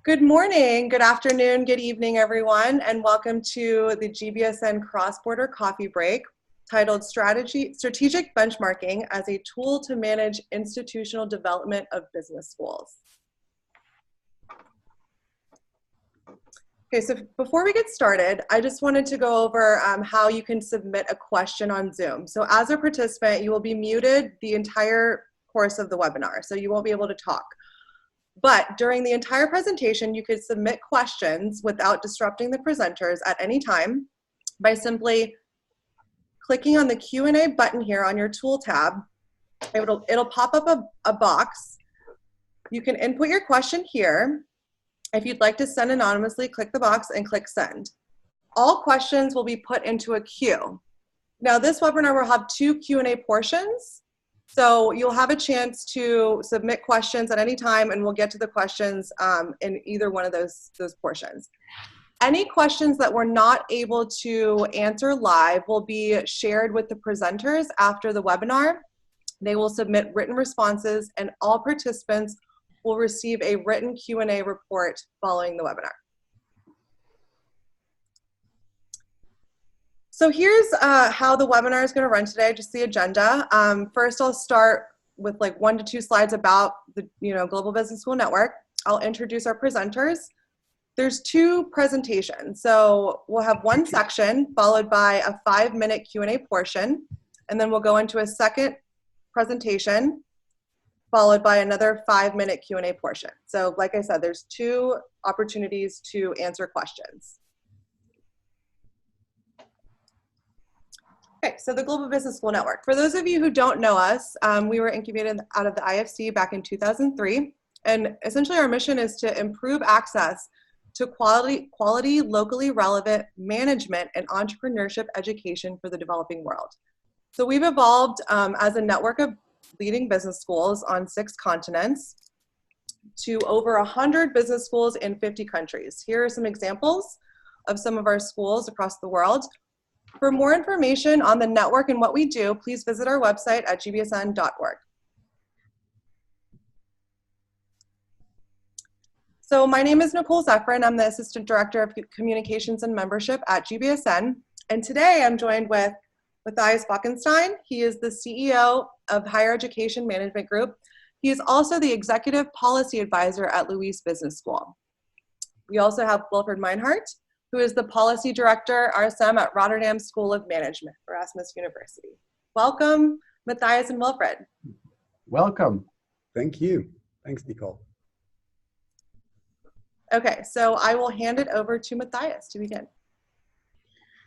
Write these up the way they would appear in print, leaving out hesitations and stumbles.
Good morning, good afternoon, good evening, everyone, and welcome to the GBSN Cross-Border Coffee Break titled Strategic Benchmarking as a Tool to Manage Institutional Development of Business Schools. Okay, so before we get started, I just wanted to go over how you can submit a question on Zoom. So as a participant, you will be muted the entire course of the webinar, so you won't be able to talk. But during the entire presentation, you could submit questions without disrupting the presenters at any time by simply clicking on the Q&A button here on your tool tab. It'll pop up a box. You can input your question here. If you'd like to send anonymously, click the box and click send. All questions will be put into a queue. Now this webinar will have two Q&A portions. So you'll have a chance to submit questions at any time, and we'll get to the questions in either one of those portions. Any questions that we're not able to answer live will be shared with the presenters after the webinar. They will submit written responses, and all participants will receive a written Q&A report following the webinar. So here's how the webinar is going to run today, just the agenda. First, I'll start with like 1 to 2 slides about the Global Business School Network. I'll introduce our presenters. There's 2 presentations. So we'll have one section followed by a 5-minute Q&A portion, and then we'll go into a second presentation followed by another 5-minute Q&A portion. So like I said, there's 2 opportunities to answer questions. Okay, so the Global Business School Network. For those of you who don't know us, we were incubated out of the IFC back in 2003, and essentially our mission is to improve access to quality, locally relevant management and entrepreneurship education for the developing world. So we've evolved as a network of leading business schools on 6 continents to over 100 business schools in 50 countries. Here are some examples of some of our schools across the world. For more information on the network and what we do, please visit our website at gbsn.org. So my name is Nicole Zephyrin. I'm the Assistant Director of Communications and Membership at GBSN. And today I'm joined with Matthias Bockenstein. He is the CEO of Higher Education Management Group. He is also the Executive Policy Advisor at Luis Business School. We also have Wilfred Meinhardt, who is the Policy Director, RSM, at Rotterdam School of Management, Erasmus University. Welcome, Matthias and Wilfred. Welcome. Thank you. Thanks, Nicole. Okay, so I will hand it over to Matthias to begin.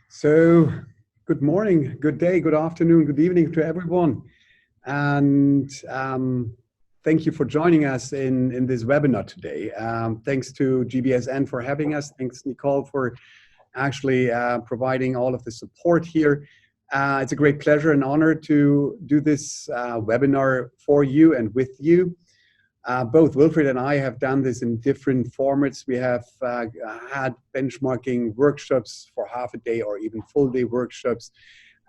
So, good morning, good day, good afternoon, good evening to everyone. And thank you for joining us in this webinar today. Thanks to GBSN for having us. Thanks, Nicole, for actually providing all of the support here. It's a great pleasure and honor to do this webinar for you and with you. Both Wilfred and I have done this in different formats. We have had benchmarking workshops for half a day or even full day workshops.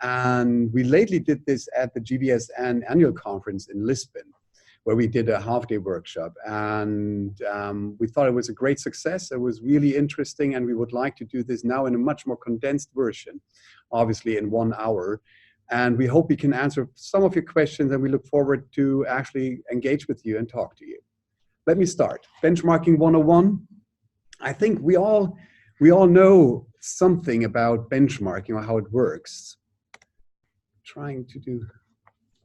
And we lately did this at the GBSN annual conference in Lisbon, where we did a half-day workshop, and we thought it was a great success. It was really interesting, and we would like to do this now in a much more condensed version, obviously in 1 hour. And we hope we can answer some of your questions, and we look forward to actually engage with you and talk to you. Let me start. Benchmarking 101. I think we all know something about benchmarking or how it works. Trying to do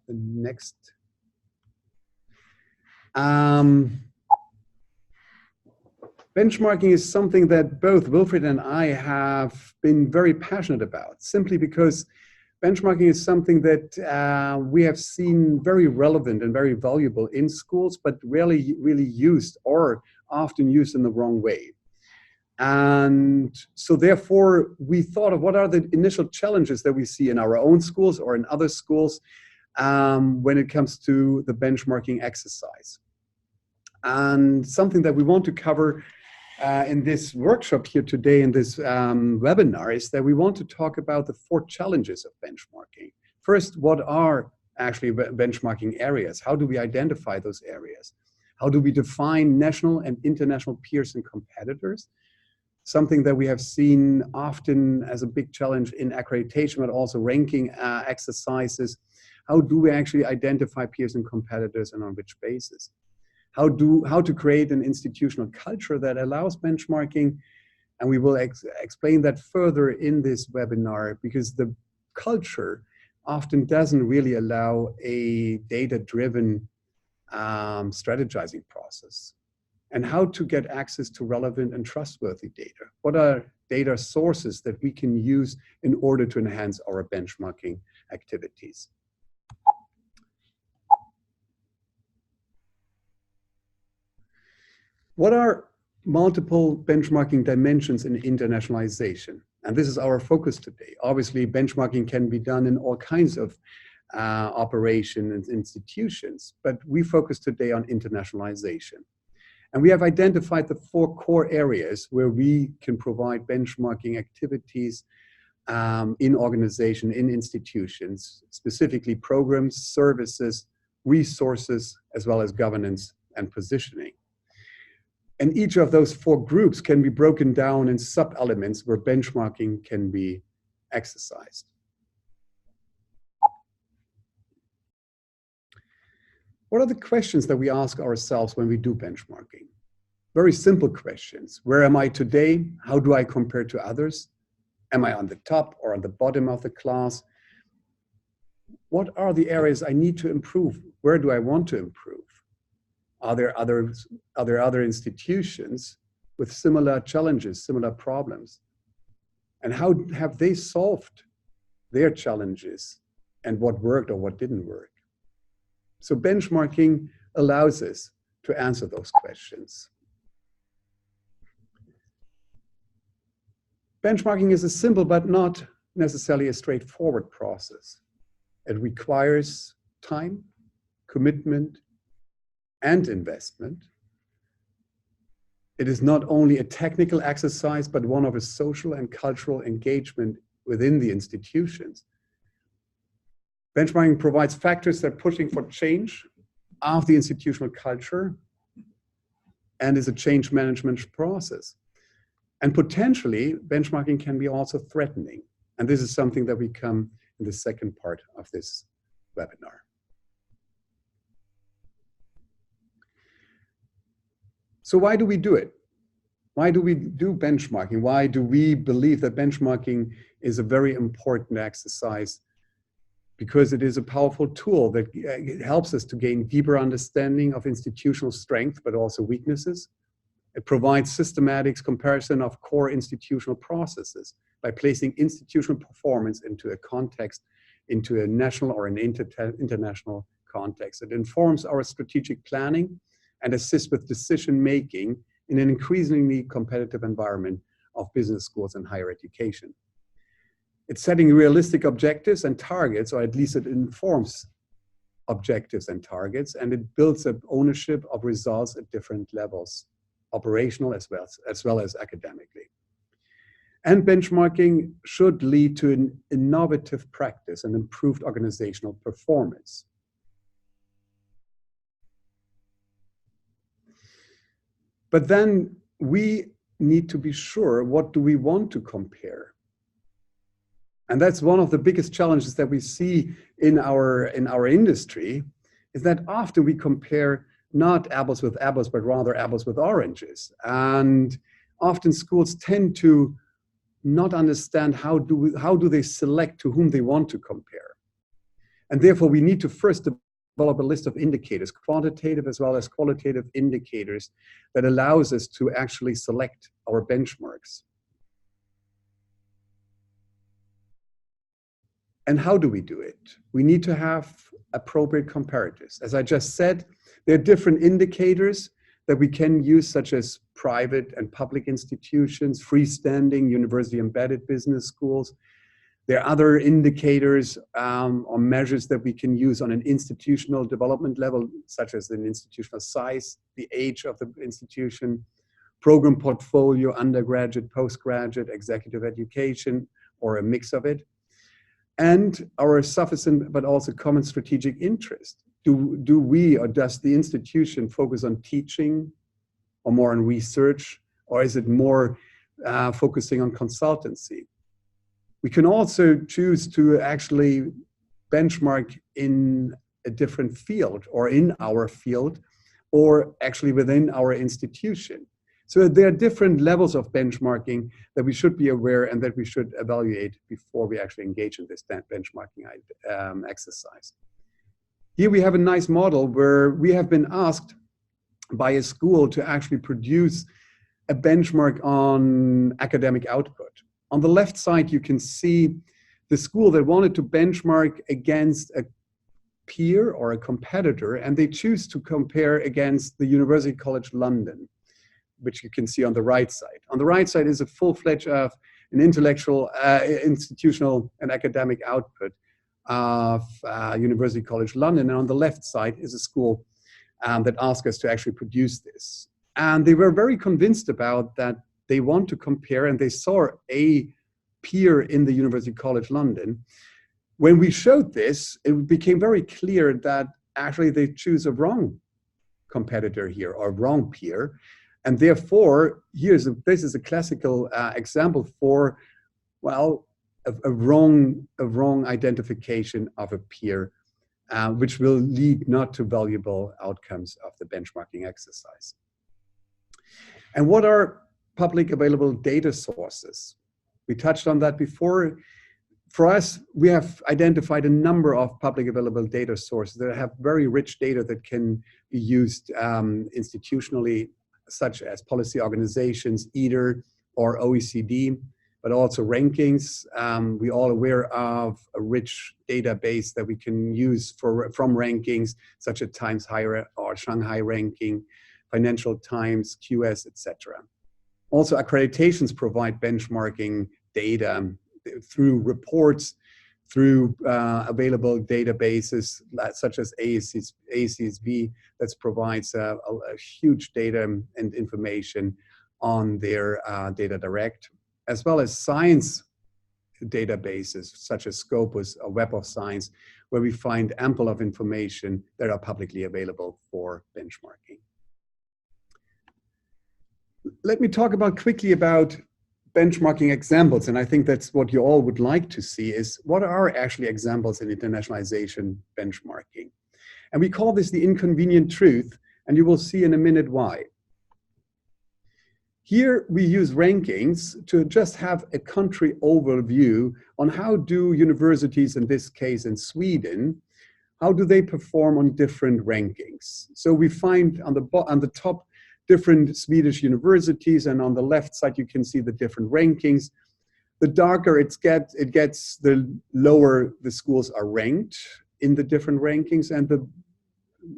the next. Benchmarking is something that both Wilfred and I have been very passionate about, simply because benchmarking is something that we have seen very relevant and very valuable in schools, but rarely really used or often used in the wrong way. And so therefore, we thought of what are the initial challenges that we see in our own schools or in other schools when it comes to the benchmarking exercise. And something that we want to cover in this workshop here today, in this webinar, is that we want to talk about the 4 challenges of benchmarking. First, what are actually benchmarking areas? How do we identify those areas? How do we define national and international peers and competitors? Something that we have seen often as a big challenge in accreditation, but also ranking exercises. How do we actually identify peers and competitors, and on which basis? How to create an institutional culture that allows benchmarking, and we will explain that further in this webinar, because the culture often doesn't really allow a data-driven strategizing process. And how to get access to relevant and trustworthy data. What are data sources that we can use in order to enhance our benchmarking activities? What are multiple benchmarking dimensions in internationalization? And this is our focus today. Obviously, benchmarking can be done in all kinds of operations and institutions, but we focus today on internationalization. And we have identified the 4 core areas where we can provide benchmarking activities in organization, in institutions, specifically programs, services, resources, as well as governance and positioning. And each of those 4 groups can be broken down in sub-elements where benchmarking can be exercised. What are the questions that we ask ourselves when we do benchmarking? Very simple questions. Where am I today? How do I compare to others? Am I on the top or on the bottom of the class? What are the areas I need to improve? Where do I want to improve? Are there other institutions with similar challenges, similar problems? And how have they solved their challenges, and what worked or what didn't work? So benchmarking allows us to answer those questions. Benchmarking is a simple but not necessarily a straightforward process. It requires time, commitment, and investment. It is not only a technical exercise, but one of a social and cultural engagement within the institutions. Benchmarking provides factors that are pushing for change of the institutional culture and is a change management process. And potentially, benchmarking can be also threatening. And this is something that we come in the second part of this webinar. So why do we do it? Why do we do benchmarking? Why do we believe that benchmarking is a very important exercise? Because it is a powerful tool that helps us to gain deeper understanding of institutional strength, but also weaknesses. It provides systematic comparison of core institutional processes by placing institutional performance into a context, into a national or an international context. It informs our strategic planning and assists with decision-making in an increasingly competitive environment of business schools and higher education. It's setting realistic objectives and targets, or at least it informs objectives and targets, and it builds up ownership of results at different levels, operational as well as academically. And benchmarking should lead to an innovative practice and improved organizational performance. But then we need to be sure, what do we want to compare? And that's one of the biggest challenges that we see in our industry, is that often we compare not apples with apples, but rather apples with oranges. And often schools tend to not understand how do they select to whom they want to compare. And therefore we need to first develop a list of indicators, quantitative as well as qualitative indicators, that allows us to actually select our benchmarks. And how do we do it? We need to have appropriate comparators. As I just said, there are different indicators that we can use, such as private and public institutions, freestanding, university-embedded business schools. There are other indicators or measures that we can use on an institutional development level, such as an institutional size, the age of the institution, program portfolio, undergraduate, postgraduate, executive education, or a mix of it. And our sufficient but also common strategic interest. do we or does the institution focus on teaching or more on research, or is it more focusing on consultancy? We can also choose to actually benchmark in a different field or in our field or actually within our institution. So there are different levels of benchmarking that we should be aware and that we should evaluate before we actually engage in this benchmarking exercise. Here we have a nice model where we have been asked by a school to actually produce a benchmark on academic output. On the left side, you can see the school that wanted to benchmark against a peer or a competitor, and they choose to compare against the University College London, which you can see on the right side. On the right side is a full-fledged of an intellectual, institutional and academic output of University College London. And on the left side is a school that asked us to actually produce this. And they were very convinced about that. They want to compare, and they saw a peer in the University College London. When we showed this, it became very clear that actually they choose a wrong competitor here or wrong peer. And therefore, this is a classical example for, well, a wrong identification of a peer, which will lead not to valuable outcomes of the benchmarking exercise. And what are public available data sources? We touched on that before. For us, we have identified a number of public available data sources that have very rich data that can be used institutionally, such as policy organizations, either or OECD, but also rankings. We're all aware of a rich database that we can use from rankings, such as Times Higher or Shanghai ranking, Financial Times, QS, etc. Also, accreditations provide benchmarking data through reports, through available databases such as ACSV that provides a huge data and information on their data direct, as well as science databases such as Scopus or Web of Science, where we find ample of information that are publicly available for benchmarking. Let me talk quickly about benchmarking examples, and I think that's what you all would like to see, is what are actually examples in internationalization benchmarking. And we call this the inconvenient truth, and you will see in a minute why. Here we use rankings to just have a country overview on how do universities, in this case in Sweden, how do they perform on different rankings. So we find on the top different Swedish universities, and on the left side you can see the different rankings. The darker it gets, the lower the schools are ranked in the different rankings, and the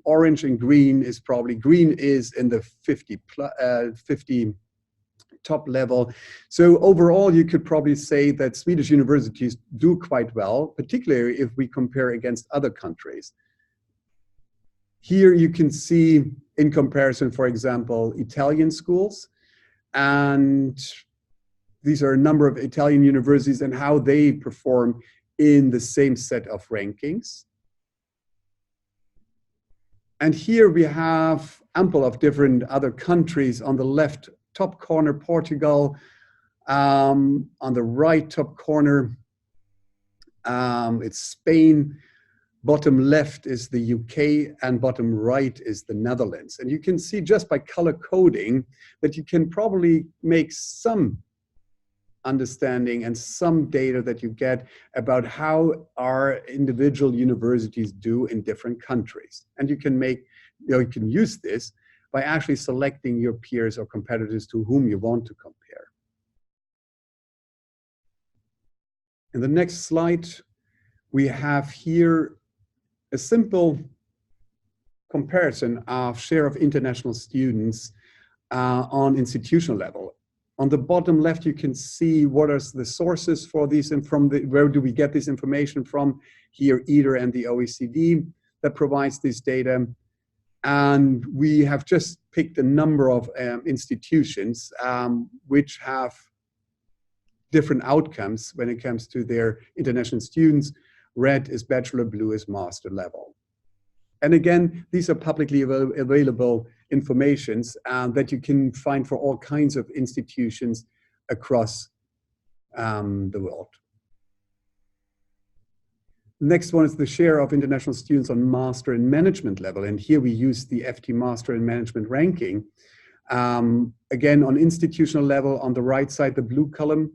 orange and green is in the 50 top level. So overall, you could probably say that Swedish universities do quite well, particularly if we compare against other countries. Here you can see in comparison, for example, Italian schools, and these are a number of Italian universities and how they perform in the same set of rankings. And here we have ample of different other countries. On the left top corner, Portugal. On the right top corner, it's Spain. Bottom left is the UK, and bottom right is the Netherlands. And you can see just by color coding that you can probably make some understanding and some data that you get about how our individual universities do in different countries. And you can you can use this by actually selecting your peers or competitors to whom you want to compare. In the next slide, we have here a simple comparison of share of international students on institutional level. On the bottom left, you can see what are the sources for these, and where do we get this information from. Here, EATR and the OECD that provides this data. And we have just picked a number of institutions which have different outcomes when it comes to their international students. Red is bachelor, blue is master level. And again, these are publicly available informations that you can find for all kinds of institutions across the world. Next one is the share of international students on master and management level. And here we use the FT Master and Management ranking. Again, on institutional level, on the right side, the blue column,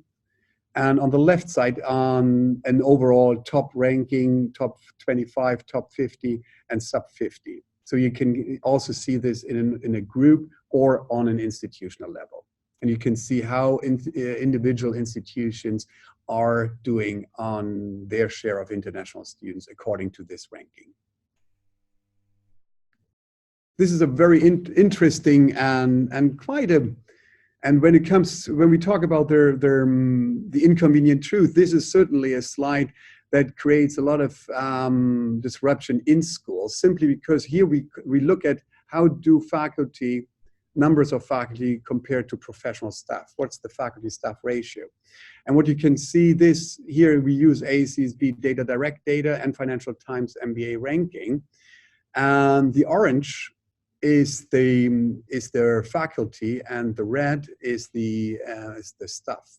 and on the left side, on an overall top ranking, top 25, top 50, and sub 50. So you can also see this in a group or on an institutional level. And you can see how individual institutions are doing on their share of international students according to this ranking. This is a very interesting and quite a, and when we talk about the inconvenient truth, this is certainly a slide that creates a lot of disruption in schools, simply because here we look at how do numbers of faculty compared to professional staff. What's the faculty staff ratio? And what you can see this here, we use ACSB Data Direct data and Financial Times MBA ranking. And the orange is their faculty, and the red is the staff.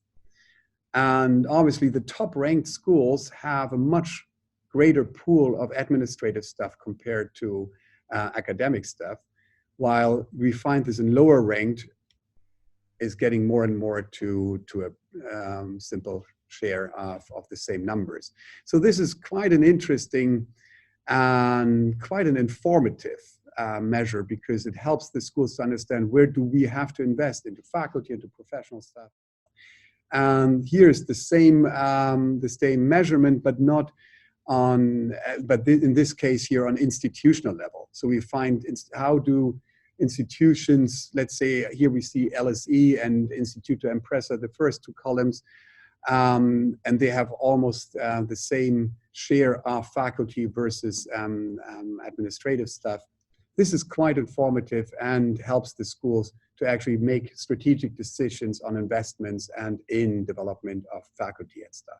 And obviously the top ranked schools have a much greater pool of administrative staff compared to academic staff, while we find this in lower ranked is getting more and more to a simple share of the same numbers. So this is quite an interesting and quite an informative measure, because it helps the schools to understand where do we have to invest into faculty, into professional staff. And here's the same measurement, but not on, in this case here on institutional level. So we find how do institutions, let's say here we see LSE and Instituto Empresa, the first two columns, and they have almost the same share of faculty versus administrative staff. This is quite informative and helps the schools to actually make strategic decisions on investments and in development of faculty and staff.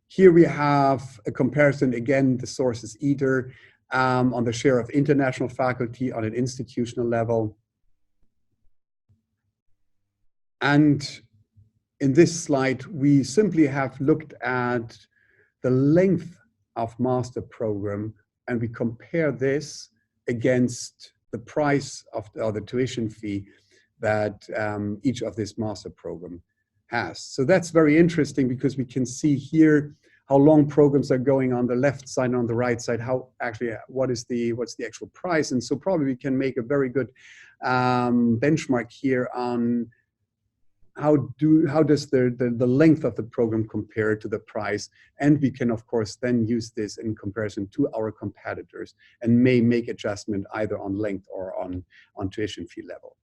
Here we have a comparison, again, the source is either on the share of international faculty on an institutional level. And in this slide, we simply have looked at the length of master program, and we compare this against the price of the tuition fee that each of this master program has. So that's very interesting, because we can see here how long programs are going on the left side and on the right side, how actually what's the actual price. And so probably we can make a very good benchmark here on how does the length of the program compare to the price. And we can of course then use this in comparison to our competitors and may make adjustment either on length or on tuition fee level.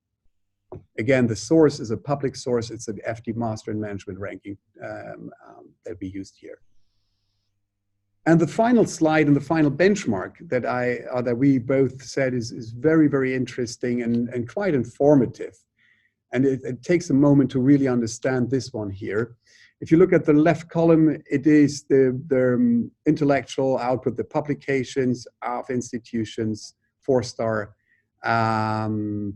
Again, the source is a public source. It's an FT Master and Management ranking that we used here. And the final slide and the final benchmark that we both said is very, very interesting and quite informative. And it takes a moment to really understand this one here. If you look at the left column, it is the intellectual output, the publications of institutions, 4-star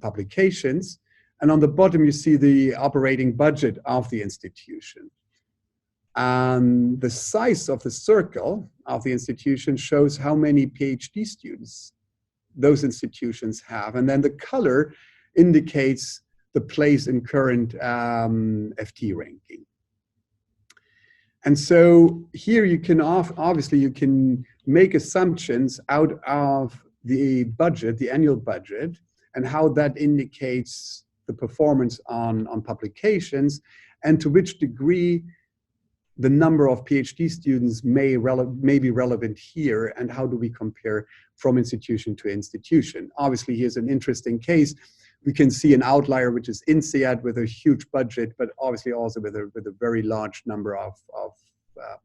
publications. And on the bottom, you see the operating budget of the institution. And the size of the circle of the institution shows how many PhD students those institutions have. And then the color indicates the place in current FT ranking. And so here you can obviously you can make assumptions out of the budget, the annual budget, and how that indicates the performance on publications, and to which degree the number of PhD students may be relevant here, and how do we compare from institution to institution. Obviously, here's an interesting case. We can see an outlier, which is INSEAD with a huge budget, but obviously also with a very large number of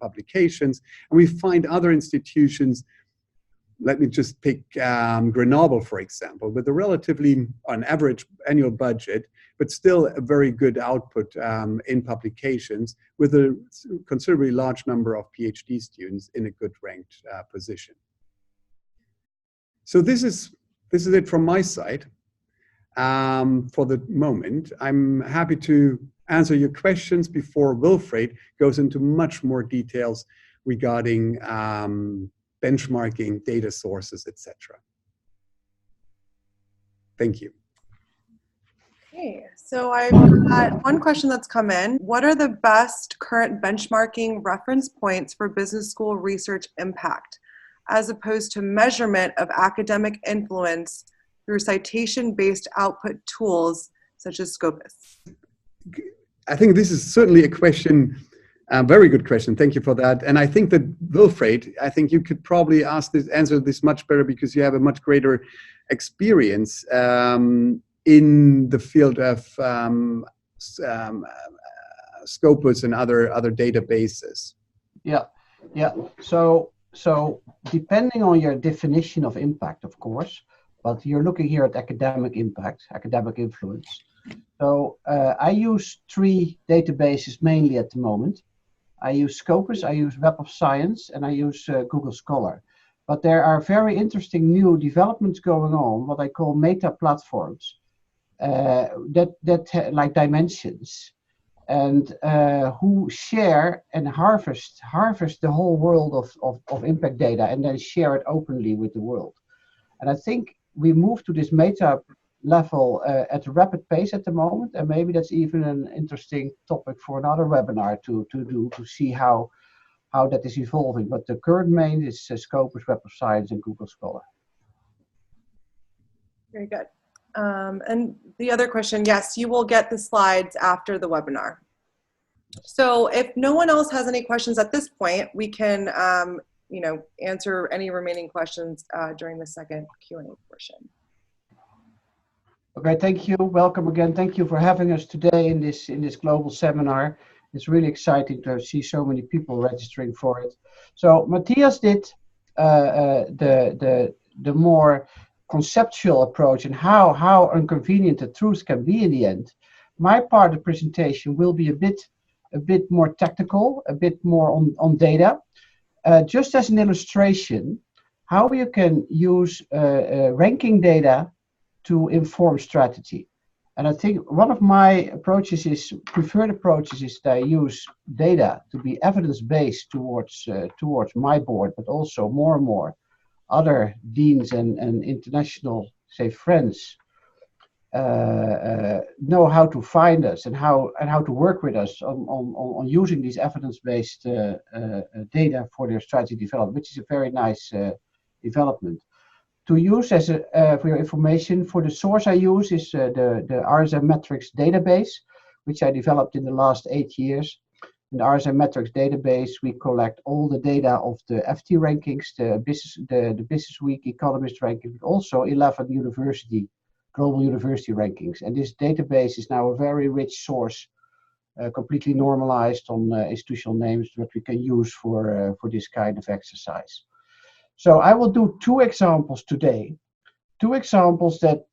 publications. And we find other institutions, let me just pick Grenoble, for example, with a relatively, on average, annual budget, but still a very good output in publications with a considerably large number of PhD students in a good ranked position. So this is it from my side for the moment. I'm happy to answer your questions before Wilfried goes into much more details regarding benchmarking, data sources, etc. Thank you. Okay, so I've got one question that's come in. What are the best current benchmarking reference points for business school research impact, as opposed to measurement of academic influence through citation-based output tools such as Scopus? I think this is certainly a question, a very good question. Thank you for that. And I think that Wilfried, I think you could probably answer this much better because you have a much greater experience in the field of Scopus and other databases. Yeah. So depending on your definition of impact, of course, but you're looking here at academic impact, academic influence. So I use 3 databases mainly at the moment. I use Scopus, I use Web of Science, and I use Google Scholar. But there are very interesting new developments going on, what I call meta platforms, that like dimensions, and who share and harvest the whole world of impact data and then share it openly with the world. And I think we move to this meta level at a rapid pace at the moment, and maybe that's even an interesting topic for another webinar to see how that is evolving. But the current main is Scopus, Web of Science, and Google Scholar. Very good. And the other question, yes, you will get the slides after the webinar. So if no one else has any questions at this point, we can answer any remaining questions during the second Q&A portion. Okay, thank you. Welcome again. Thank you for having us today in this global seminar. It's really exciting to see so many people registering for it. So Matthias did the more conceptual approach and how inconvenient the truth can be in the end. My part of the presentation will be a bit more technical, a bit more on data. Just as an illustration, how you can use ranking data to inform strategy. And I think one of my preferred approaches is that I use data to be evidence-based towards my board, but also more and more other deans and international, say, friends know how to find us and how to work with us on using these evidence-based data for their strategy development, which is a very nice development. To use as for your information, for the source I use is the RSM Metrics database, which I developed in the last 8 years. In the RSM Metrics database, we collect all the data of the FT rankings, the Business Week Economist rankings, but also 11 global university rankings. And this database is now a very rich source, completely normalized on institutional names that we can use for this kind of exercise. So I will do 2 examples today, 2 examples that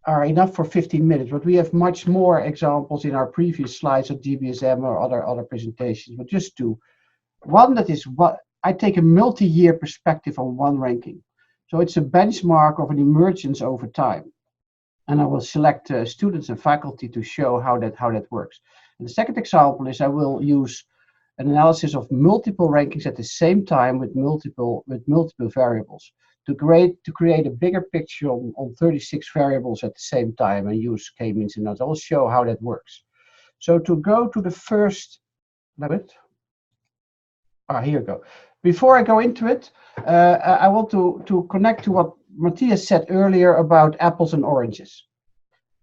are enough for 15 minutes, but we have much more examples in our previous slides of GBSM or other presentations, but just 2. One that is what I take a multi-year perspective on one ranking. So it's a benchmark of an emergence over time. And I will select students and faculty to show how that works. And the second example is I will use an analysis of multiple rankings at the same time with multiple variables to create a bigger picture on 36 variables at the same time and use k-means and nodes. I will show how that works. So to go to the first, here we go. Before I go into it, I want to connect to what Matthias said earlier about apples and oranges.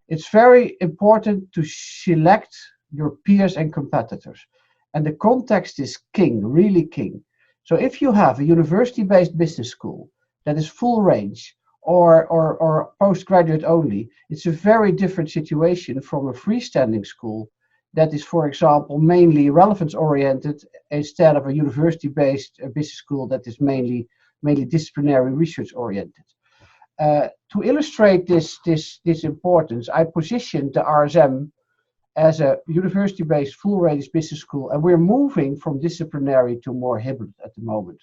It's very important to select your peers and competitors. And the context is king, really king. So if you have a university-based business school that is full range or postgraduate only, it's a very different situation from a freestanding school that is, for example, mainly relevance-oriented instead of a university-based business school that is mainly disciplinary research-oriented. To illustrate this importance, I positioned the RSM as a university-based full-range business school, and we're moving from disciplinary to more hybrid at the moment.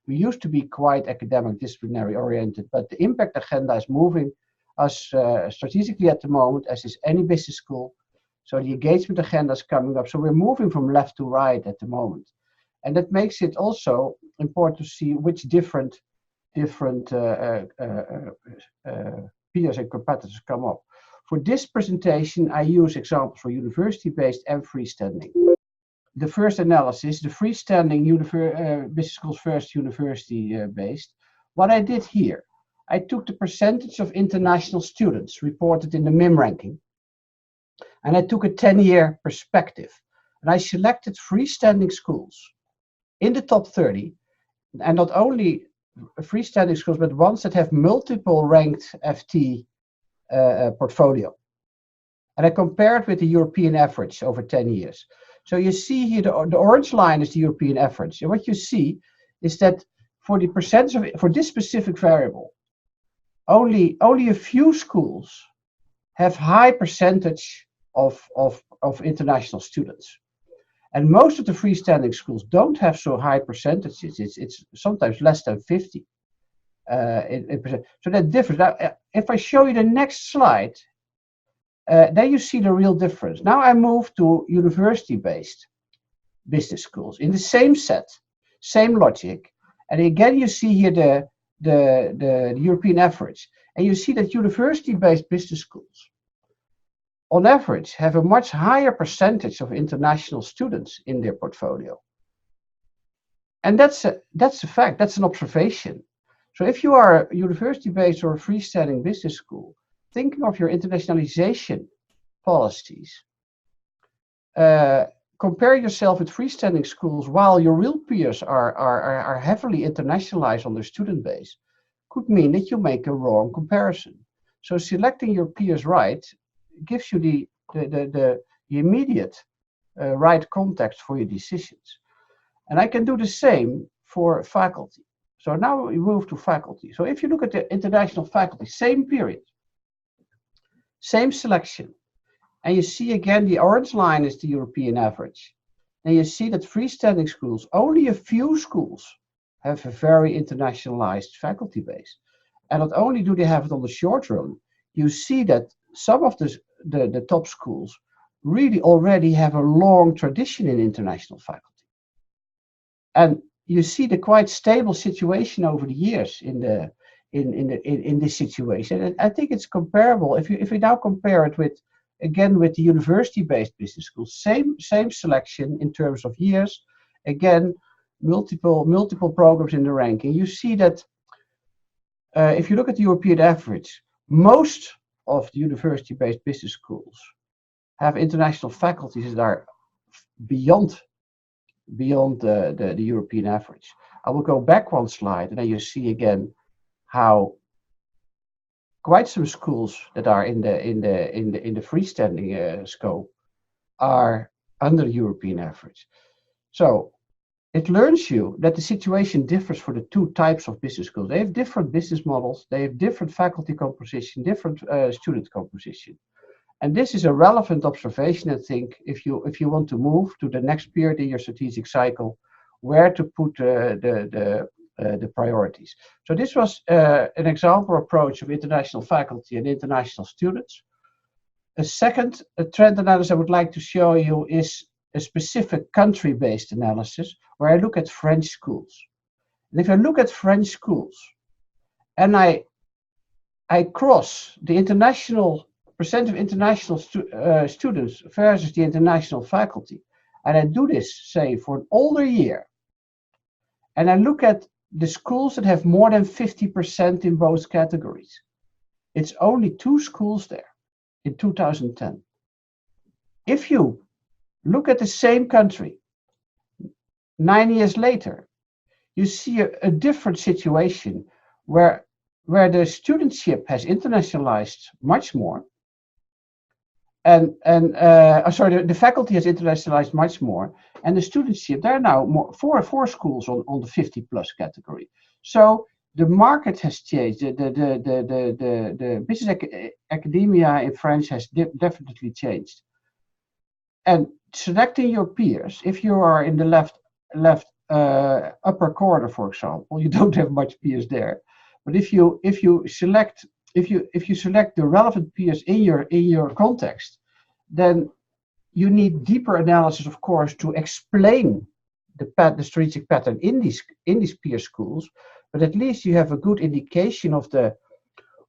We used to be quite academic, disciplinary oriented, but the impact agenda is moving us strategically at the moment, as is any business school. So the engagement agenda is coming up. So we're moving from left to right at the moment. And that makes it also important to see which different peers and competitors come up. For this presentation, I use examples for university-based and freestanding. The first analysis, the freestanding business schools first university-based. What I did here, I took the percentage of international students reported in the MIM ranking, and I took a 10-year perspective. And I selected freestanding schools in the top 30, and not only freestanding schools, but ones that have multiple ranked FT portfolio. And I compared with the European average over 10 years. So you see here the orange line is the European average. And what you see is that for the percentage for this specific variable, only a few schools have high percentage of international students. And most of the freestanding schools don't have so high percentages. It's sometimes less than 50. So that differs. Now, if I show you the next slide, then you see the real difference. Now I move to university-based business schools in the same set, same logic. And again, you see here the European average. And you see that university-based business schools, on average, have a much higher percentage of international students in their portfolio. And that's a fact, that's an observation. So if you are a university-based or a freestanding business school, thinking of your internationalization policies, compare yourself with freestanding schools while your real peers are heavily internationalized on their student base, could mean that you make a wrong comparison. So selecting your peers right gives you the immediate right context for your decisions. And I can do the same for faculty. So now we move to faculty. So if you look at the international faculty, same period, same selection, and you see again the orange line is the European average. And you see that freestanding schools, only a few schools have a very internationalized faculty base. And not only do they have it on the short run, you see that some of the top schools really already have a long tradition in international faculty. And you see the quite stable situation over the years in this situation. And I think it's comparable. If we now compare it with the university-based business schools, same selection in terms of years, again, multiple programs in the ranking. You see that if you look at the European average, most of the university-based business schools have international faculties that are beyond the European average. I will go back one slide, and then you see again how quite some schools that are in the freestanding scope are under the European average. So it learns you that the situation differs for the two types of business schools. They have different business models, they have different faculty composition, different student composition. And this is a relevant observation, I think, if you want to move to the next period in your strategic cycle, where to put the priorities. So this was an example approach of international faculty and international students. A second trend analysis I would like to show you is a specific country-based analysis where I look at French schools. And if I look at French schools and I cross the international percent of international students versus the international faculty, and I do this, say, for an older year, and I look at the schools that have more than 50% in both categories, it's only 2 schools there in 2010. If you look at the same country 9 years later, you see a different situation where the studentship has internationalized much more, and the faculty has internationalized much more, and the studentship, there are now four schools on the 50+ category. So the market has changed. The business academia in French has definitely changed. And selecting your peers, if you are in the left upper corner, for example, you don't have much peers there. But if you select the relevant peers in your context, then you need deeper analysis, of course, to explain the strategic pattern in these peer schools. But at least you have a good indication of the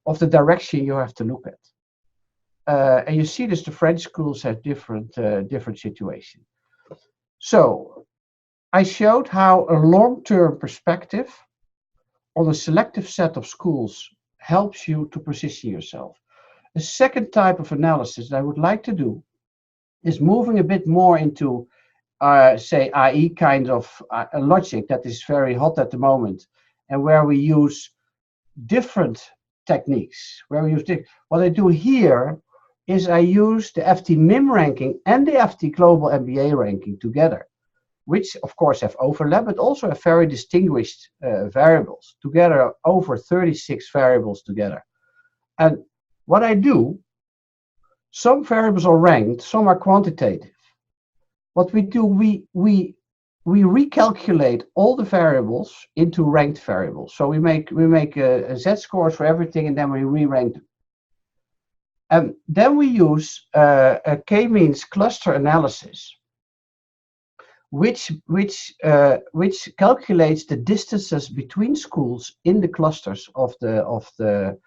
direction you have to look at. And you see this, the French schools have different situations. So I showed how a long-term perspective on a selective set of schools helps you to position yourself. A second type of analysis that I would like to do is moving a bit more into, say, AI kind of a logic that is very hot at the moment, and where we use different techniques. What I do here is I use the FT MIM ranking and the FT Global MBA ranking together, which of course have overlap, but also have very distinguished variables together, over 36 variables together. And what I do, some variables are ranked, some are quantitative. What we do, we recalculate all the variables into ranked variables. So we make a Z-scores for everything, and then we re-rank them. And then we use a k-means cluster analysis, which calculates the distances between schools in the clusters of the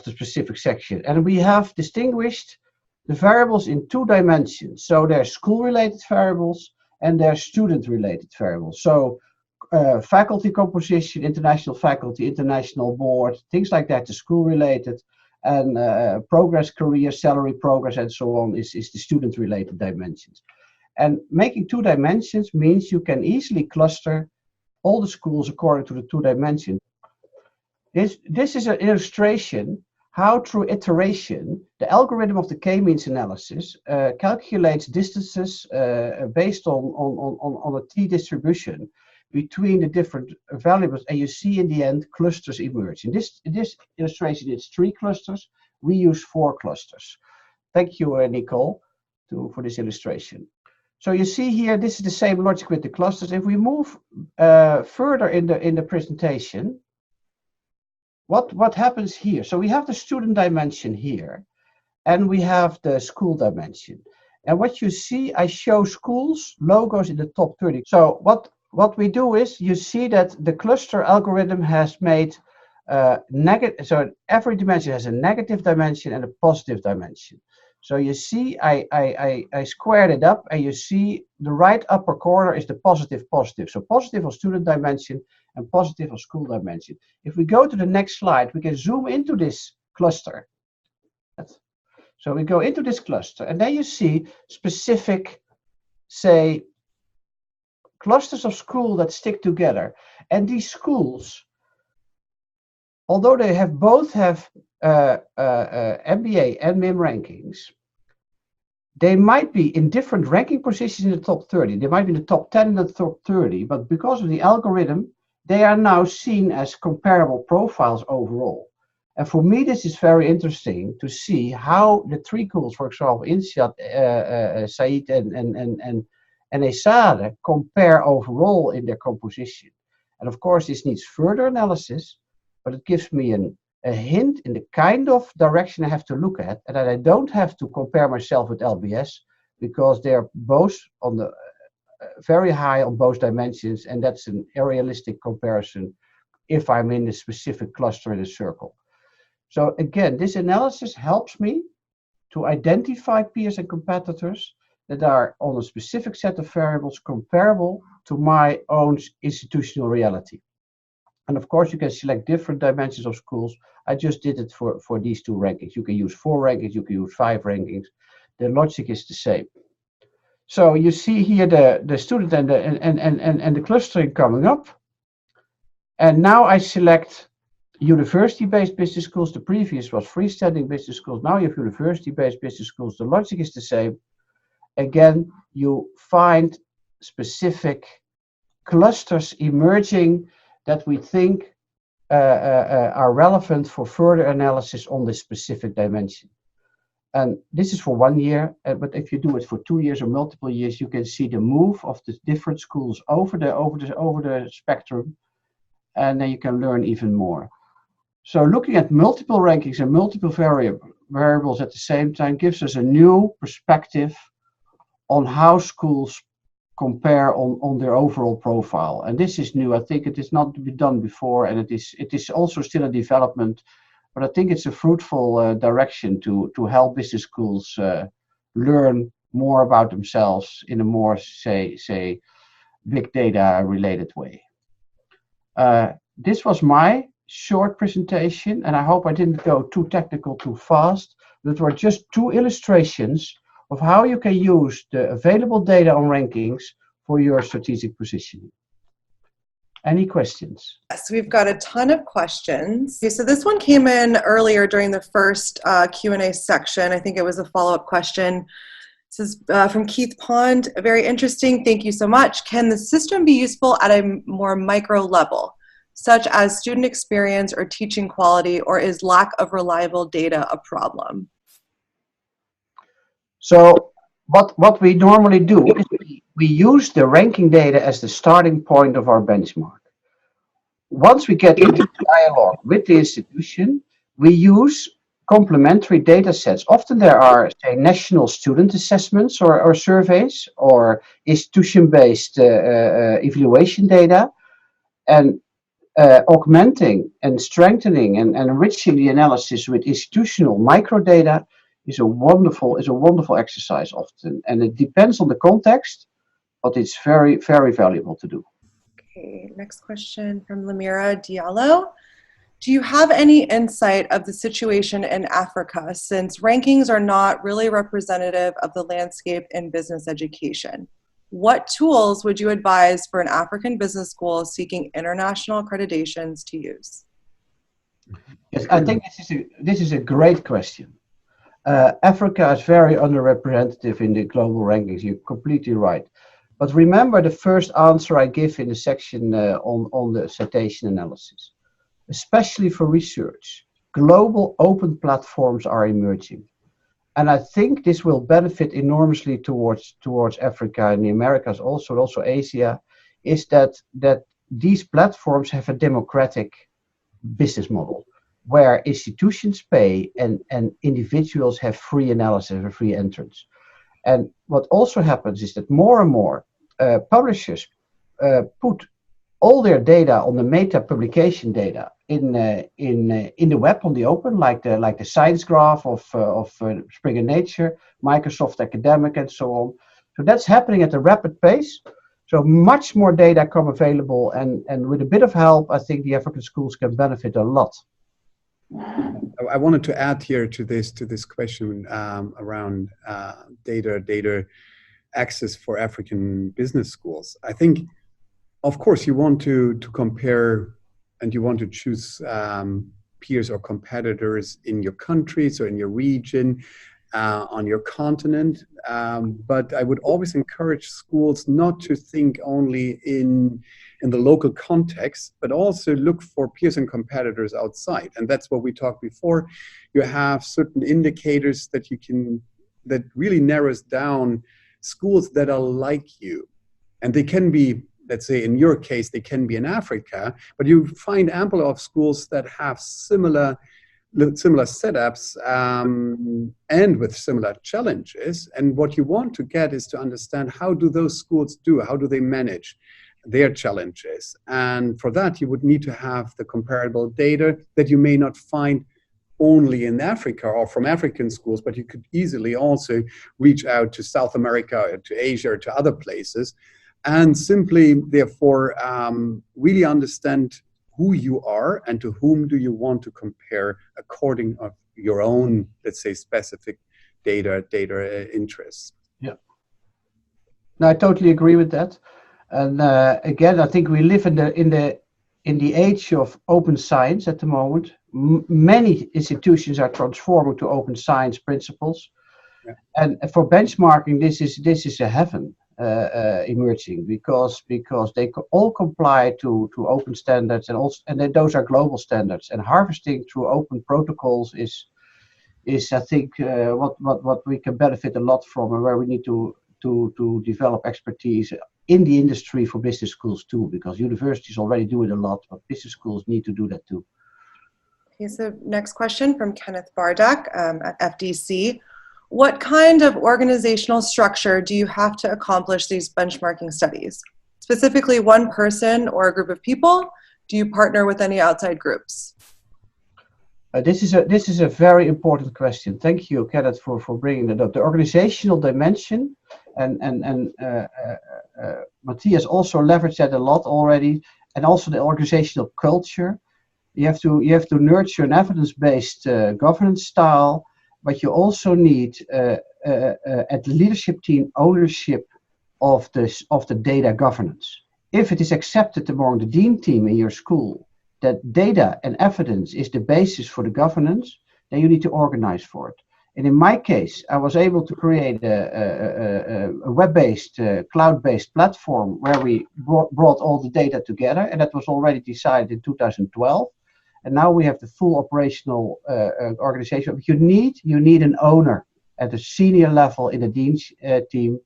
specific section. And we have distinguished the variables in 2 dimensions. So there's school-related variables and there's student-related variables. So faculty composition, international faculty, international board, things like that, the school-related, and progress, career, salary progress, and so on is the student-related dimensions. And making 2 dimensions means you can easily cluster all the schools according to the 2 dimensions. This is an illustration how through iteration, the algorithm of the k-means analysis calculates distances based on a t-distribution between the different variables, and you see in the end clusters emerge. In this illustration, it's 3 clusters. We use 4 clusters. Thank you, Nicole, for this illustration. So you see here, this is the same logic with the clusters. If we move further in the presentation, what happens here? So we have the student dimension here, and we have the school dimension. And what you see, I show schools logos in the top 30. So what we do is, you see that the cluster algorithm has made negative. So every dimension has a negative dimension and a positive dimension. So you see, I squared it up, and you see the right upper corner is the positive. So positive on student dimension and positive on school dimension. If we go to the next slide, we can zoom into this cluster. So we go into this cluster, and then you see specific, say, clusters of school that stick together. And these schools, although they both have MBA and MIM rankings, they might be in different ranking positions in the top 30. They might be in the top 10 and the top 30, but because of the algorithm, they are now seen as comparable profiles overall. And for me, this is very interesting to see how the 3 schools, for example, INSEAD, Said, and ESADE, compare overall in their composition. And of course, this needs further analysis, but it gives me a hint in the kind of direction I have to look at, and that I don't have to compare myself with LBS, because they're both on the very high on both dimensions, and that's an unrealistic comparison if I'm in a specific cluster in a circle. So again, this analysis helps me to identify peers and competitors that are on a specific set of variables comparable to my own institutional reality. And of course, you can select different dimensions of schools. I just did it for these 2 rankings. You can use 4 rankings, you can use 5 rankings. The logic is the same. So you see here the student and the clustering coming up. And now I select university-based business schools. The previous was freestanding business schools. Now you have university-based business schools. The logic is the same. Again, you find specific clusters emerging that we think are relevant for further analysis on this specific dimension. And this is for 1 year, but if you do it for 2 years or multiple years, you can see the move of the different schools over the spectrum, and then you can learn even more. So looking at multiple rankings and multiple variables at the same time gives us a new perspective on how schools compare on their overall profile. And this is new. I think it is not been done before, and it is also still a development. But I think it's a fruitful direction to help business schools learn more about themselves in a more, say, big data related way. This was my short presentation, and I hope I didn't go too technical too fast. That were just two illustrations of how you can use the available data on rankings for your strategic positioning. Any questions? Yes, we've got a ton of questions. Okay, so this one came in earlier during the first Q&A section. I think it was a follow-up question. This is from Keith Pond. Very interesting. Thank you so much. Can the system be useful at a more micro level, such as student experience or teaching quality, or is lack of reliable data a problem? So what we normally do is we use the ranking data as the starting point of our benchmark. Once we get into dialogue with the institution, we use complementary data sets. Often there are, say, national student assessments or surveys, or institution-based evaluation data, and augmenting and strengthening and enriching the analysis with institutional microdata is a wonderful exercise often, and it depends on the context, but it's very, very valuable to do. Okay, next question from Lamira Diallo. Do you have any insight of the situation in Africa, since rankings are not really representative of the landscape in business education? What tools would you advise for an African business school seeking international accreditations to use? Yes, I think this is a great question. Africa is very underrepresented in the global rankings. You're completely right. But remember the first answer I give in the section on the citation analysis. Especially for research, global open platforms are emerging. And I think this will benefit enormously towards Africa and the Americas, also Asia, is that these platforms have a democratic business model where institutions pay and individuals have free analysis and free entrance. And what also happens is that more and more publishers put all their data on the meta publication data in the web on the open, like the science graph of Springer Nature, Microsoft Academic, and so on. So that's happening at a rapid pace. So much more data come available, and with a bit of help, I think the African schools can benefit a lot. I wanted to add here to this question around data access for African business schools. I think, of course, you want to compare and you want to choose peers or competitors in your countries or in your region, on your continent. But I would always encourage schools not to think only in the local context, but also look for peers and competitors outside. And that's what we talked before. You have certain indicators that really narrows down schools that are like you. And they can be, let's say in your case, they can be in Africa, but you find ample of schools that have similar setups and with similar challenges. And what you want to get is to understand, how do those schools do? How do they manage their challenges? And for that, you would need to have the comparable data that you may not find only in Africa or from African schools, but you could easily also reach out to South America or to Asia or to other places, and simply, therefore, really understand who you are and to whom do you want to compare according to your own, let's say, specific data interests. Yeah. No, I totally agree with that. And again, I think we live in the age of open science at the moment. Many institutions are transforming to open science principles, yeah. And for benchmarking, this is a heaven emerging because they all comply to open standards, and those are global standards. And harvesting through open protocols is is I think what we can benefit a lot from, and where we need to develop expertise in the industry for business schools too, because universities already do it a lot, but business schools need to do that too. Okay, so next question from Kenneth Bardak at FDC. What kind of organizational structure do you have to accomplish these benchmarking studies? Specifically, one person or a group of people? Do you partner with any outside groups? This is a very important question. Thank you, Kenneth, for bringing that up. The organizational dimension, and Matthias also leveraged that a lot already, and also the organizational culture. You have to nurture an evidence-based governance style, but you also need at the leadership team ownership of the data governance. If it is accepted among the dean team in your school that data and evidence is the basis for the governance, then you need to organize for it. And in my case, I was able to create a web-based, cloud-based platform where we brought all the data together, and that was already decided in 2012. And now we have the full operational organization. You need an owner at the senior level in the dean's team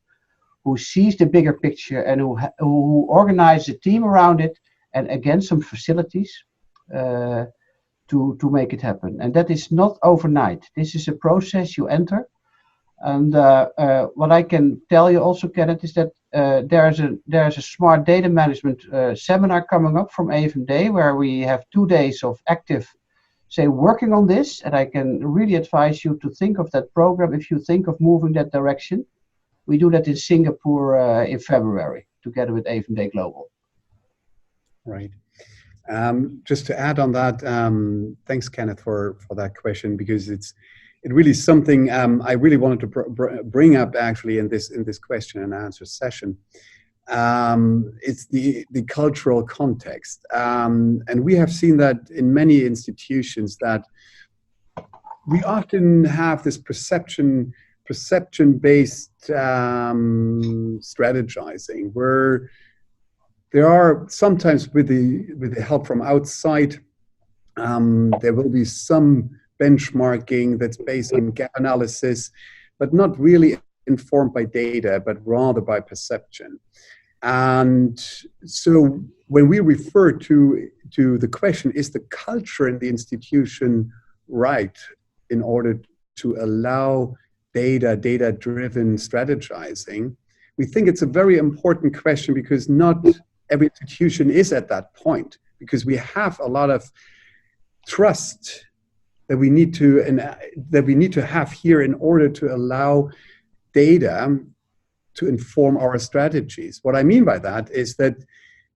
who sees the bigger picture and who organizes a team around it, and again some facilities to make it happen. And that is not overnight. This is a process you enter. And what I can tell you also, Kenneth, is that there's a smart data management seminar coming up from AFMD, where we have 2 days of active, working on this. And I can really advise you to think of that program if you think of moving that direction. We do that in Singapore in February, together with AFMD Global. Right. Just to add on that, thanks, Kenneth, for that question, because it really is something I really wanted to bring up actually in this question and answer session. It's the cultural context, and we have seen that in many institutions that we often have this perception-based strategizing, where there are sometimes with the help from outside, there will be some benchmarking that's based on gap analysis, but not really informed by data, but rather by perception. And so when we refer to the question, is the culture in the institution right in order to allow data-driven strategizing, we think it's a very important question, because not every institution is at that point, because we have a lot of trust that we need to have here in order to allow data to inform our strategies. What I mean by that is that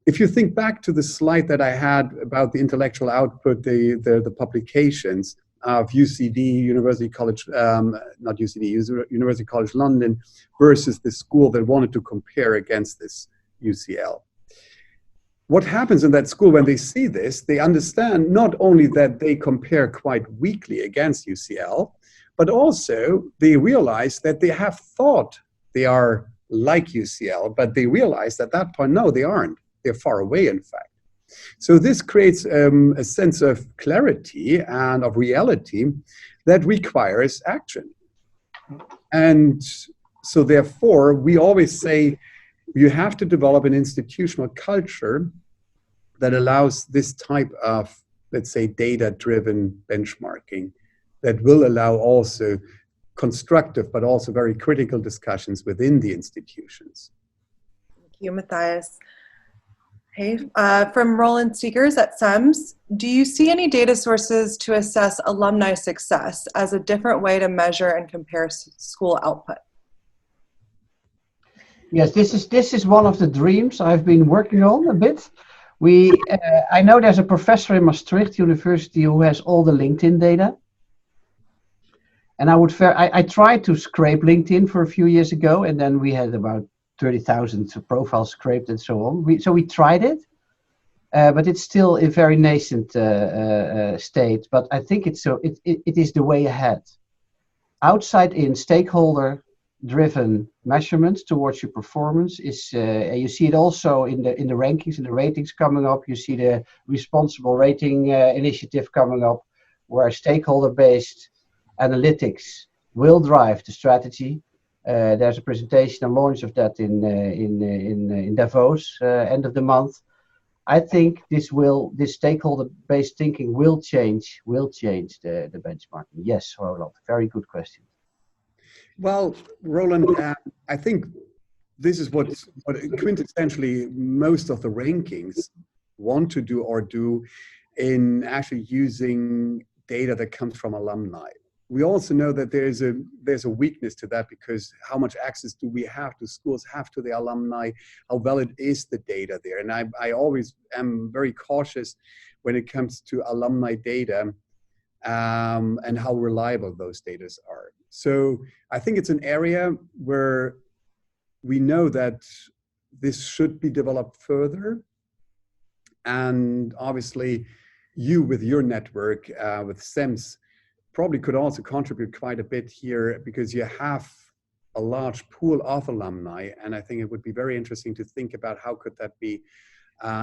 if you think back to the slide that I had about the intellectual output, the publications of UCD, University College, not UCD, University College London, versus the school that wanted to compare against this UCL. What happens in that school when they see this, they understand not only that they compare quite weakly against UCL, but also they realize that they have thought they are like UCL, but they realize at that point, no, they aren't. They're far away, in fact. So this creates a sense of clarity and of reality that requires action. And so therefore, we always say you have to develop an institutional culture that allows this type of, let's say, data-driven benchmarking that will allow also constructive but also very critical discussions within the institutions. Thank you, Matthias. Hey, from Roland Seekers at SEMS, do you see any data sources to assess alumni success as a different way to measure and compare school output? Yes, this is one of the dreams I've been working on a bit. I know there's a professor in Maastricht University who has all the LinkedIn data. And I tried to scrape LinkedIn for a few years ago, and then we had about 30,000 profiles scraped and so on. So we tried it, but it's still a very nascent state. But I think it is the way ahead. Outside in stakeholder-driven measurements towards your performance is you see it also in the rankings and the ratings coming up. You see the responsible rating initiative coming up, where stakeholder-based analytics will drive the strategy. There's a presentation and launch of that in Davos end of the month. I think this stakeholder-based thinking will change the benchmarking. Yes, Roland, very good question. Well, Roland, I think this is what quintessentially most of the rankings want to do or do in actually using data that comes from alumni. We also know that there's a weakness to that, because how much access do schools have to the alumni, how valid is the data there? And I always am very cautious when it comes to alumni data and how reliable those data are. So I think it's an area where we know that this should be developed further. And obviously you with your network, with SEMS, probably could also contribute quite a bit here, because you have a large pool of alumni. And I think it would be very interesting to think about how could that be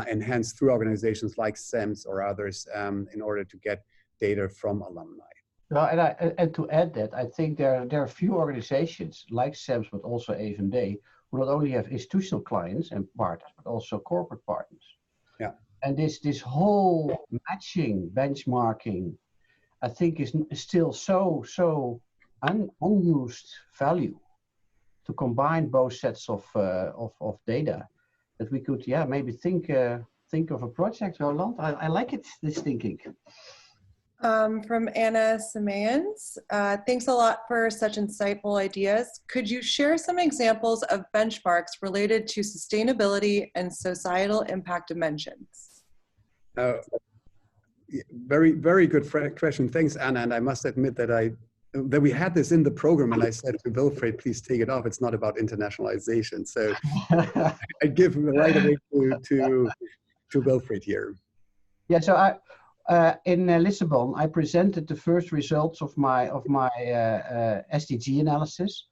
enhanced through organizations like SEMS or others in order to get data from alumni. Well, and to add that, I think there are a few organizations like SEMS, but also even they, who not only have institutional clients and partners, but also corporate partners. Yeah. And this whole matching, benchmarking, I think is still so unused value to combine both sets of data, that we could maybe think of a project, Roland. I like it, this thinking. From Anna Simayans, thanks a lot for such insightful ideas. Could you share some examples of benchmarks related to sustainability and societal impact dimensions? Very, very good question. Thanks, Anna. And I must admit that we had this in the program, and I said to Wilfried, please take it off. It's not about internationalization. So I give right away to Wilfried here. Yeah. So in Lisbon, I presented the first results of my SDG analysis.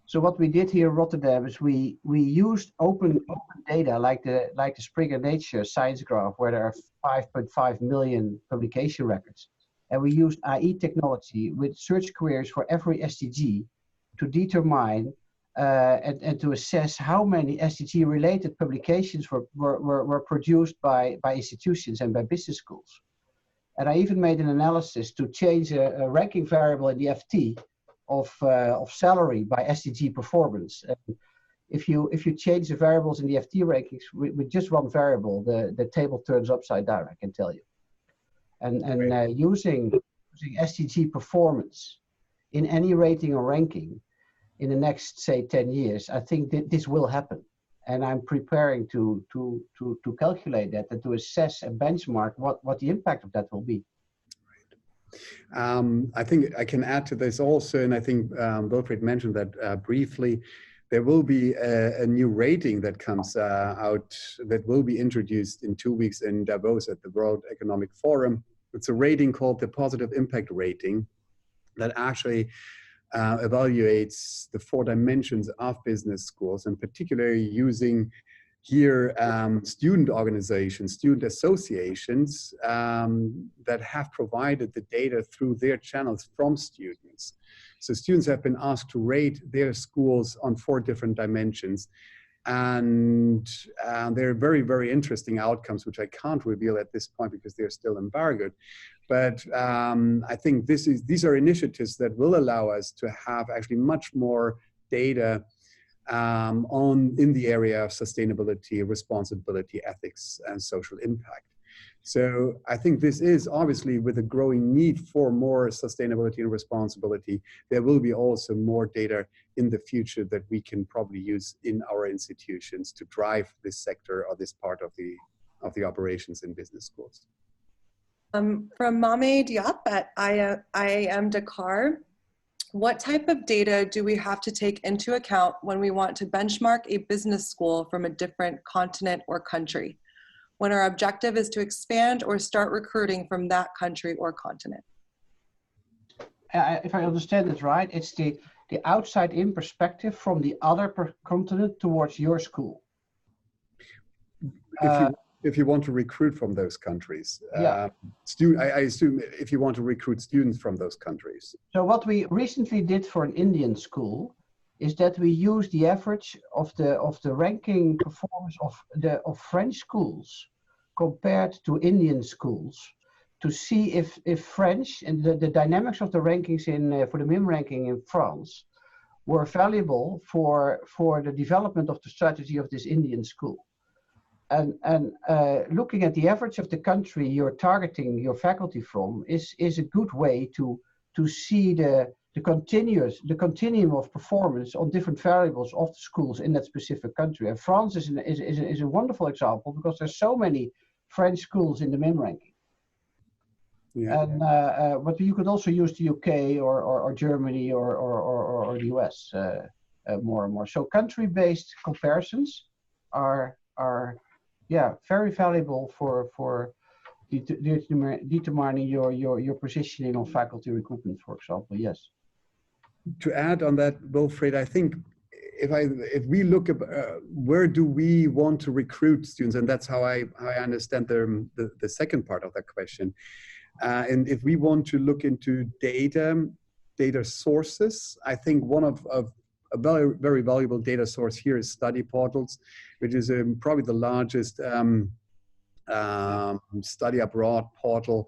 So what we did here in Rotterdam is we used open data like the Springer Nature science graph, where there are 5.5 million publication records, and we used AI technology with search queries for every SDG to determine and to assess how many SDG related publications were produced by institutions and by business schools. And I even made an analysis to change a ranking variable in the FT of salary by SDG performance. And if you change the variables in the FT rankings with just one variable, the table turns upside down, I can tell you. And using SDG performance in any rating or ranking in the next, say, 10 years, I think that this will happen. And I'm preparing to calculate that and to assess and benchmark what the impact of that will be. I think I can add to this also, and I think Wilfried mentioned that briefly. There will be a new rating that comes out that will be introduced in 2 weeks in Davos at the World Economic Forum. It's a rating called the Positive Impact Rating that actually evaluates the 4 dimensions of business schools, and particularly using here student organizations, student associations that have provided the data through their channels from students. So students have been asked to rate their schools on 4 different dimensions. And there are very, very interesting outcomes, which I can't reveal at this point because they're still embargoed. But I think these are initiatives that will allow us to have actually much more data in the area of sustainability, responsibility, ethics, and social impact. So I think this is obviously, with a growing need for more sustainability and responsibility, there will be also more data in the future that we can probably use in our institutions to drive this sector or this part of the operations in business schools. From Mame Diop at IIM Dakar, what type of data do we have to take into account when we want to benchmark a business school from a different continent or country, when our objective is to expand or start recruiting from that country or continent? If I understand it right, it's the outside-in perspective from the other continent towards your school. if you want to recruit from those countries. Yeah. I assume if you want to recruit students from those countries. So what we recently did for an Indian school is that we used the average of the ranking performance of French schools compared to Indian schools to see if French and the dynamics of the rankings for the MIM ranking in France were valuable for the development of the strategy of this Indian school. And looking at the average of the country you're targeting your faculty from is a good way to see the continuum of performance on different variables of the schools in that specific country. And France is a wonderful example because there's so many French schools in the MIM ranking. Yeah. And but you could also use the UK or Germany or the US more and more. So country-based comparisons are very valuable for determining your positioning on faculty recruitment, for example. Yes. To add on that, Wilfried, I think if we look at where do we want to recruit students, and that's how I understand the second part of that question. And if we want to look into data sources, I think one of a very, very valuable data source here is study portals, which is probably the largest study abroad portal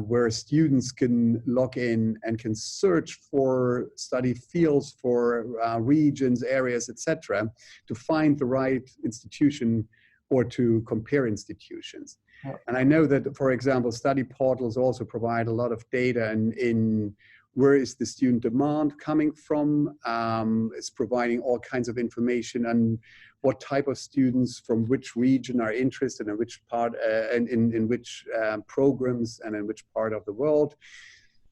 where students can log in and can search for study fields, for regions, areas, etc., to find the right institution or to compare institutions. Yeah. And I know that, for example, study portals also provide a lot of data in where is the student demand coming from. It's providing all kinds of information on what type of students from which region are interested in which part, in which programs and in which part of the world.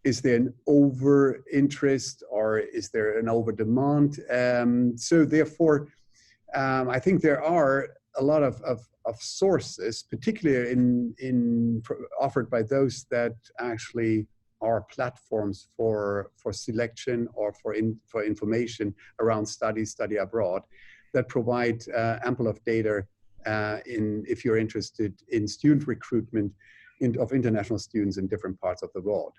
Is there an over interest or is there an over demand? So therefore, I think there are a lot of sources, particularly offered by those that actually are platforms for selection or for information around study abroad, that provide ample of data if you're interested in student recruitment of international students in different parts of the world.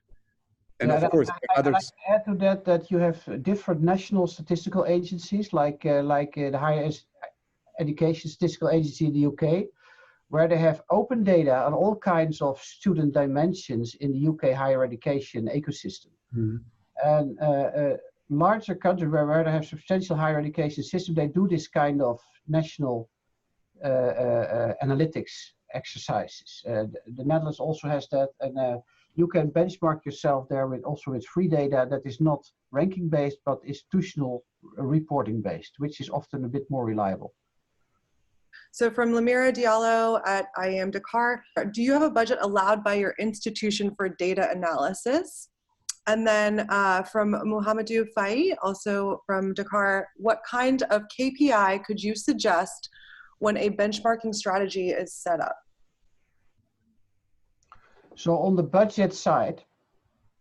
And of course, others. I'd add to that you have different national statistical agencies like the Higher Education Statistical Agency in the UK, where they have open data on all kinds of student dimensions in the UK higher education ecosystem. Mm-hmm. And larger countries where they have substantial higher education system, they do this kind of national analytics exercises. The Netherlands also has that, and you can benchmark yourself there with free data that is not ranking based but institutional reporting based, which is often a bit more reliable. So from Lamira Diallo at IAM Dakar, do you have a budget allowed by your institution for data analysis? And then from Muhammadou Fai, also from Dakar, what kind of KPI could you suggest when a benchmarking strategy is set up? So on the budget side,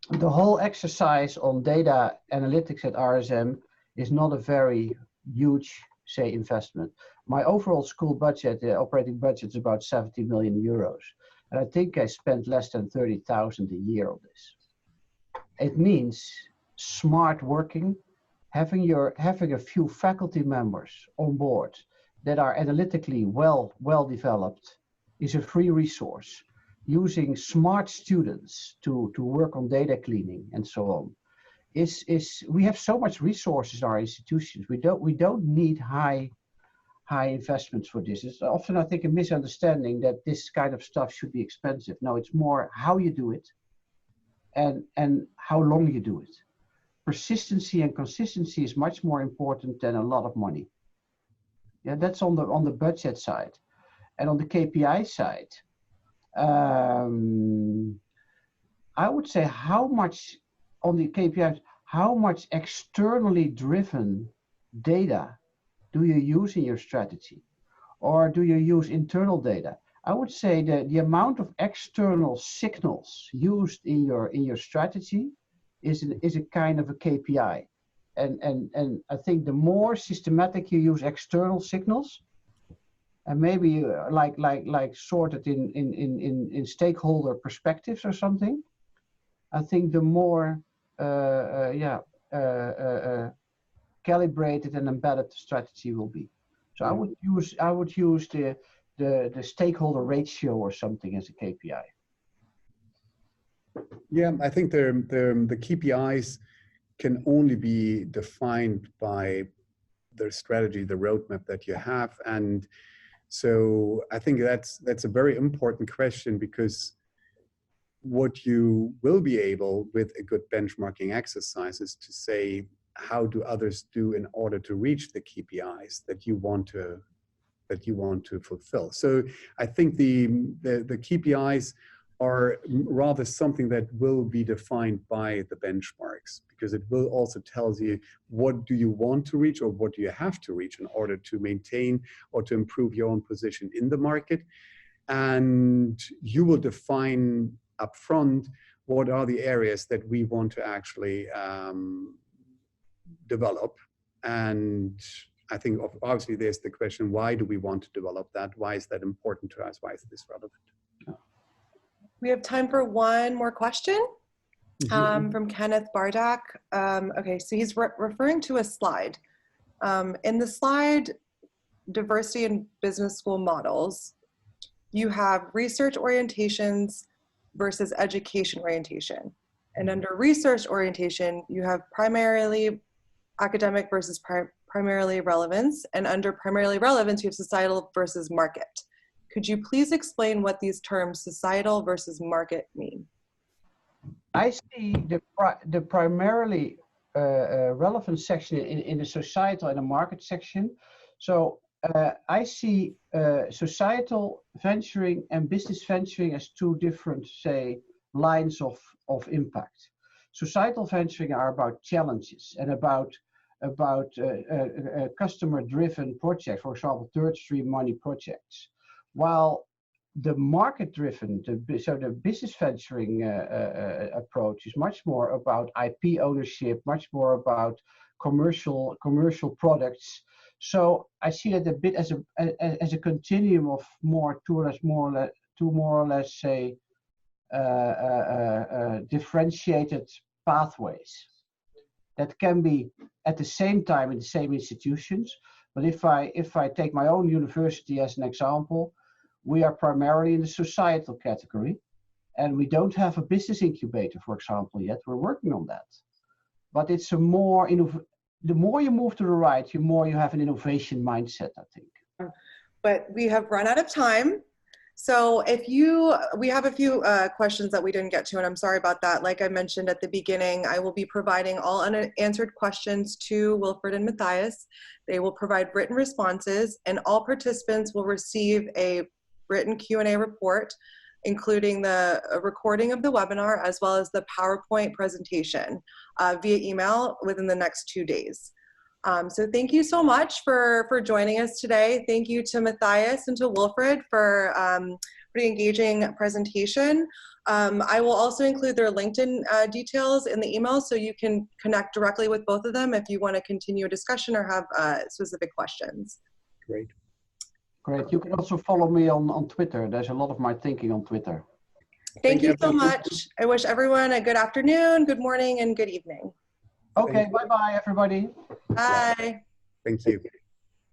the whole exercise on data analytics at RSM is not a very huge, say, investment. My overall school budget, the operating budget, is about 70 million euros. And I think I spent less than 30,000 a year on this. It means smart working, having a few faculty members on board that are analytically well developed is a free resource. Using smart students to work on data cleaning and so on. We have so much resources in our institutions. We don't need high investments for this. It's often, I think, a misunderstanding that this kind of stuff should be expensive. No, it's more how you do it and how long you do it. Persistency and consistency is much more important than a lot of money. Yeah, that's on the budget side. And on the KPI side, I would say how much on the KPIs, how much externally driven data do you use in your strategy? Or do you use internal data? I would say that the amount of external signals used in your strategy is a kind of a KPI. And I think the more systematic you use external signals, and maybe like sorted in stakeholder perspectives or something. I think the more calibrated and embedded the strategy will be. So I would use the stakeholder ratio or something as a KPI. Yeah, I think the KPIs can only be defined by the strategy, the roadmap that you have. And so I think that's a very important question, because what you will be able with a good benchmarking exercise is to say, how do others do in order to reach the KPIs that you want to fulfill. So I think the KPIs are rather something that will be defined by the benchmarks, because it will also tell you what do you want to reach or what do you have to reach in order to maintain or to improve your own position in the market. And you will define upfront what are the areas that we want to actually develop. And I think obviously there's the question, why do we want to develop that? Why is that important to us? Why is this relevant? We have time for one more question from Kenneth Bardak. Okay, so he's referring to a slide. In the slide, diversity in business school models, you have research orientations versus education orientation. And under research orientation, you have primarily academic versus primarily relevance. And under primarily relevance, you have societal versus market. Could you please explain what these terms societal versus market mean? I see the primarily relevant section in the societal and the market section. So I see societal venturing and business venturing as two different, say, lines of impact. Societal venturing are about challenges and about customer-driven projects, for example, third stream money projects. While the market-driven, so the business venturing approach is much more about IP ownership, much more about commercial products. So I see that a bit as a continuum of more or less say differentiated pathways that can be at the same time in the same institutions. But if I take my own university as an example, we are primarily in the societal category, and we don't have a business incubator, for example, yet. We're working on that. But it's the more you move to the right, the more you have an innovation mindset, I think. But we have run out of time. So we have a few questions that we didn't get to, and I'm sorry about that. Like I mentioned at the beginning, I will be providing all unanswered questions to Wilfred and Matthias. They will provide written responses, and all participants will receive a written Q&A report, including the recording of the webinar, as well as the PowerPoint presentation via email within the next 2 days. So thank you so much for joining us today. Thank you to Matthias and to Wilfred for pretty engaging presentation. I will also include their LinkedIn details in the email, so you can connect directly with both of them if you want to continue a discussion or have specific questions. Great. Great. You can also follow me on Twitter. There's a lot of my thinking on Twitter. Thank you so much. I wish everyone a good afternoon, good morning, and good evening. Okay, bye-bye, everybody. Bye. Thank you.